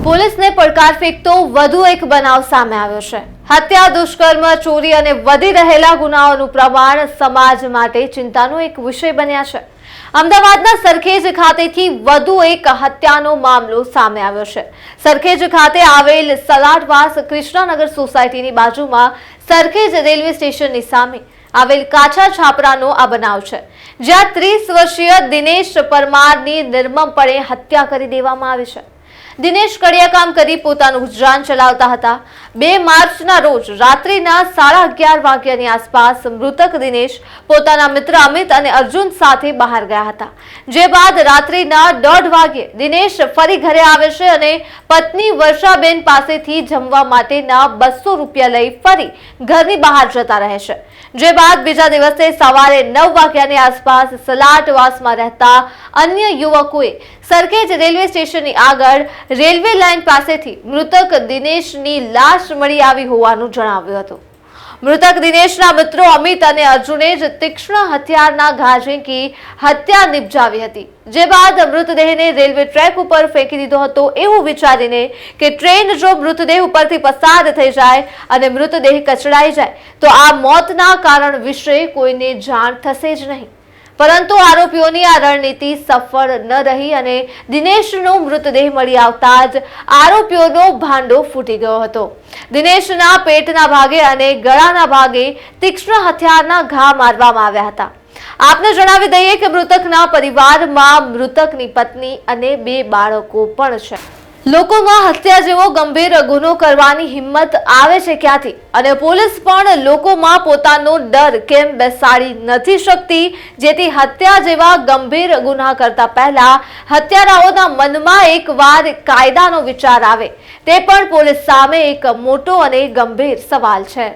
પોલીસને પડકાર ફેંકતો વધુ એક બનાવ સામે આવ્યો છે। હત્યા, દુષ્કર્મ, ચોરી અને વધી રહેલા ગુનાઓનું પ્રમાણ સમાજ માટે ચિંતાનો એક વિષય બન્યા છે। અમદાવાદના સરખેજ ખાતેથી વધુ એક હત્યાનો મામલો સામે આવ્યો છે। સરખેજ ખાતે આવેલ સલાટવાસ કૃષ્ણનગર સોસાયટીની બાજુમાં સરખેજ રેલવે સ્ટેશનની સામે આવેલ કાચા છાપરાનો આ બનાવ છે, જ્યાં 30 વર્ષીય દિનેશ પરમારની નિર્મમપણે હત્યા કરી દેવામાં આવી છે। દિનેશ કડિયાકામ કરી પોતાનું ગુજરાન ચલાવતા હતા। 2 માર્ચના રોજ રાત્રિના 11:30 વાગ્યાની આસપાસ મૃતક દિનેશ પોતાના મિત્ર અમિત અને અર્જુન સાથે બહાર ગયા હતા, જે બાદ રાત્રિના 1:30 વાગ્યે દિનેશ ફરી ઘરે આવે છે અને પત્ની વર્ષાબેન પાસેથી જમવા માટેના 200 રૂપિયા લઈ ફરી ઘરની બહાર જતા રહે છે, જે બાદ બીજા દિવસે સવારે 9 વાગ્યાની આસપાસ સલાટવાસમાં રહેતા અન્ય યુવકોએ સરખેજ રેલવે સ્ટેશનની આગળ રેલવે લાઇન પાસેથી મૃતક દિનેશની લાશ મળી આવી હોવાનું જણાવ્યું હતું। મૃતક દિનેશના મિત્રો અમિત અને અર્જુને જ તીક્ષ્ણ હથિયારના ઘા ઝીંકી હત્યા નિપજાવી હતી, જે બાદ મૃતદેહને રેલવે ટ્રેક ઉપર ફેંકી દીધો હતો, એવું વિચારીને કે ટ્રેન જો મૃતદેહ ઉપરથી પસાર થઈ જાય અને મૃતદેહ કચડાઈ જાય તો આ મોતના કારણ વિશે કોઈને જાણ થશે જ નહીં। પરંતુ આરોપીઓની આ રણનીતિ સફળ ન રહી અને દિનેશનો મૃતદેહ મળી આવતા જ આરોપીઓનો ભાંડો ફૂટી ગયો હતો। દિનેશના પેટના ભાગે અને ગળાના ભાગે તીક્ષ્ણ હથિયારના ઘા મારવામાં આવ્યા હતા। આપને જણાવી દઈએ કે મૃતકના પરિવારમાં મૃતકની પત્ની અને 2 બાળકો પણ છે। લોકોમાં હત્યા જેવો ગંભીર ગુનો કરવાની હિંમત આવે છે ક્યાંથી, અને પોલીસ પણ લોકોમાં પોતાનો ડર કેમ બેસાડી નથી શકતી, જેથી હત્યા જેવા ગંભીર ગુના કરતા પહેલા હત્યારાઓના મનમાં એકવાર કાયદાનો વિચાર આવે, તે પણ પોલીસ સામે એક મોટો અને ગંભીર સવાલ છે।